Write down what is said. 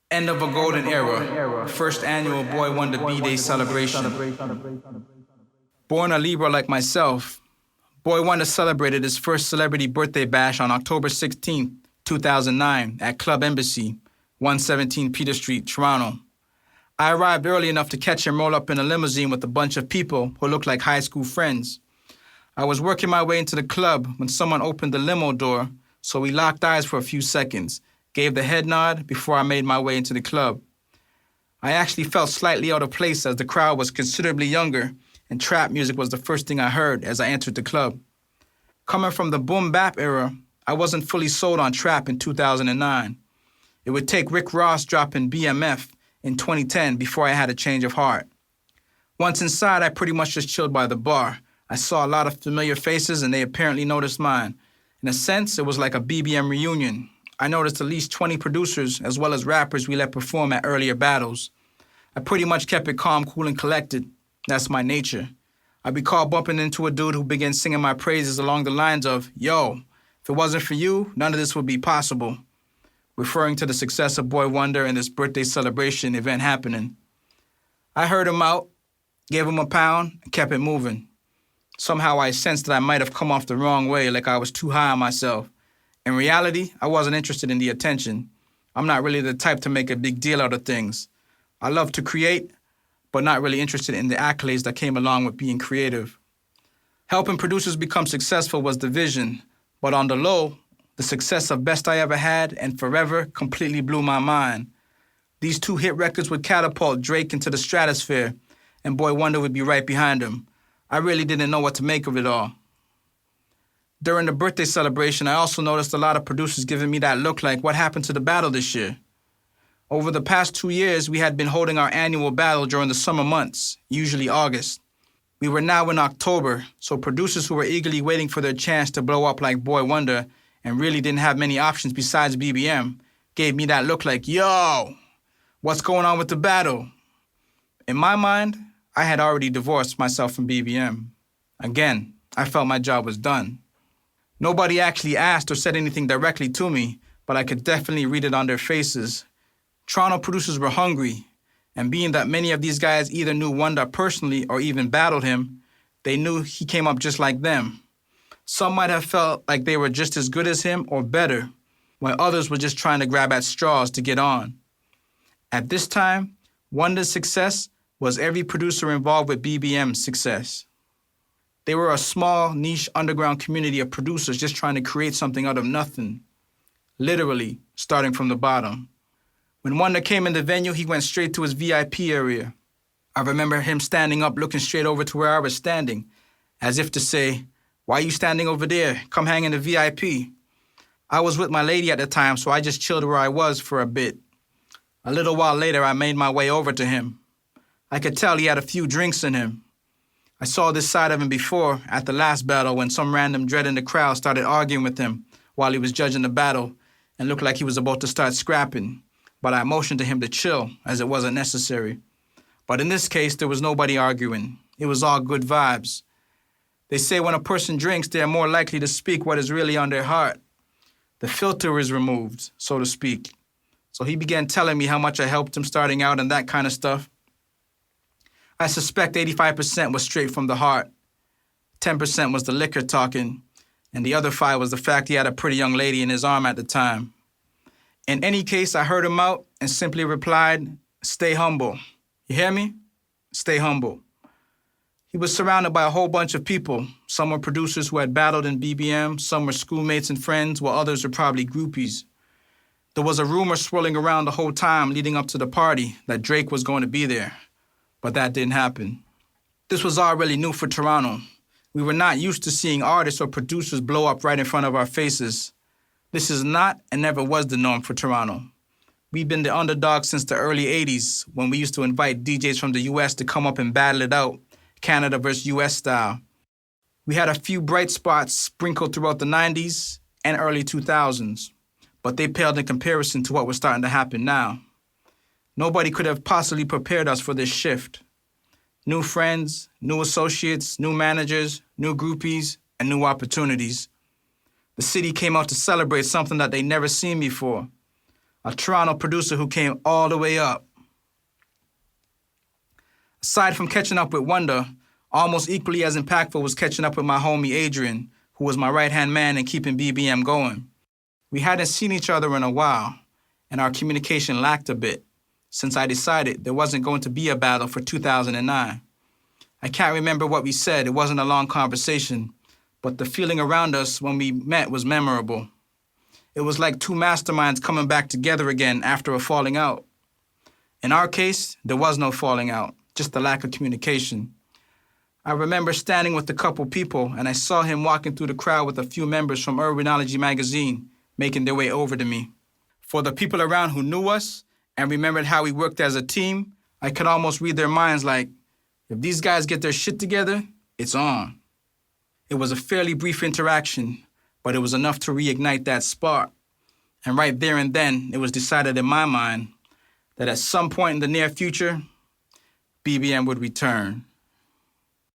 End of a golden era. First annual Boi-1da B-Day celebration. Born a Libra like myself, Boi-1da celebrated his first celebrity birthday bash on October 16, 2009 at Club Embassy, 117 Peter Street, Toronto. I arrived early enough to catch him roll up in a limousine with a bunch of people who looked like high school friends. I was working my way into the club when someone opened the limo door, so we locked eyes for a few seconds, gave the head nod before I made my way into the club. I actually felt slightly out of place as the crowd was considerably younger and trap music was the first thing I heard as I entered the club. Coming from the boom bap era, I wasn't fully sold on trap in 2009. It would take Rick Ross dropping BMF in 2010 before I had a change of heart. Once inside, I pretty much just chilled by the bar. I saw a lot of familiar faces and they apparently noticed mine. In a sense, it was like a BBM reunion. I noticed at least 20 producers as well as rappers we let perform at earlier battles. I pretty much kept it calm, cool, and collected. That's my nature. I recall bumping into a dude who began singing my praises along the lines of, "Yo, if it wasn't for you, none of this would be possible," referring to the success of Boi-1da and this birthday celebration event happening. I heard him out, gave him a pound, and kept it moving. Somehow I sensed that I might have come off the wrong way, like I was too high on myself. In reality, I wasn't interested in the attention. I'm not really the type to make a big deal out of things. I love to create, but not really interested in the accolades that came along with being creative. Helping producers become successful was the vision, but on the low, the success of Best I Ever Had and Forever completely blew my mind. These two hit records would catapult Drake into the stratosphere, and Boi-1da would be right behind him. I really didn't know what to make of it all. During the birthday celebration, I also noticed a lot of producers giving me that look like, what happened to the battle this year? Over the past 2 years, we had been holding our annual battle during the summer months, usually August. We were now in October, so producers who were eagerly waiting for their chance to blow up like Boi-1da and really didn't have many options besides BBM gave me that look like, "Yo, what's going on with the battle?" In my mind, I had already divorced myself from BBM. Again, I felt my job was done. Nobody actually asked or said anything directly to me, but I could definitely read it on their faces. Toronto producers were hungry, and being that many of these guys either knew 1da personally or even battled him, they knew he came up just like them. Some might have felt like they were just as good as him or better, while others were just trying to grab at straws to get on. At this time, 1da's success was every producer involved with BBM's success. They were a small, niche, underground community of producers just trying to create something out of nothing, literally starting from the bottom. When 1da came in the venue, he went straight to his VIP area. I remember him standing up, looking straight over to where I was standing, as if to say, "Why are you standing over there? Come hang in the VIP." I was with my lady at the time, so I just chilled where I was for a bit. A little while later, I made my way over to him. I could tell he had a few drinks in him. I saw this side of him before, at the last battle, when some random dread in the crowd started arguing with him while he was judging the battle and looked like he was about to start scrapping, but I motioned to him to chill, as it wasn't necessary. But in this case, there was nobody arguing. It was all good vibes. They say when a person drinks, they are more likely to speak what is really on their heart. The filter is removed, so to speak. So he began telling me how much I helped him starting out and that kind of stuff. I suspect 85% was straight from the heart. 10% was the liquor talking, and the other 5% was the fact he had a pretty young lady in his arm at the time. In any case, I heard him out and simply replied, "Stay humble. You hear me? Stay humble." He was surrounded by a whole bunch of people. Some were producers who had battled in BBM, some were schoolmates and friends, while others were probably groupies. There was a rumor swirling around the whole time leading up to the party that Drake was going to be there. But that didn't happen. This was all really new for Toronto. We were not used to seeing artists or producers blow up right in front of our faces. This is not and never was the norm for Toronto. We've been the underdog since the early 80s, when we used to invite DJs from the US to come up and battle it out, Canada versus US style. We had a few bright spots sprinkled throughout the 90s and early 2000s, but they paled in comparison to what was starting to happen now. Nobody could have possibly prepared us for this shift. New friends, new associates, new managers, new groupies, and new opportunities. The city came out to celebrate something that they'd never seen before. a Toronto producer who came all the way up. Aside from catching up with Boi-1da, almost equally as impactful was catching up with my homie Adrian, who was my right-hand man in keeping BBM going. We hadn't seen each other in a while, and our communication lacked a bit, since I decided there wasn't going to be a battle for 2009. I can't remember what we said, it wasn't a long conversation, but the feeling around us when we met was memorable. It was like two masterminds coming back together again after a falling out. In our case, there was no falling out, just the lack of communication. I remember standing with a couple people, and I saw him walking through the crowd with a few members from Urbanology magazine, making their way over to me. For the people around who knew us and remembered how we worked as a team, I could almost read their minds like, if these guys get their shit together, it's on. It was a fairly brief interaction, but it was enough to reignite that spark. And right there and then, it was decided in my mind that at some point in the near future, BBM would return.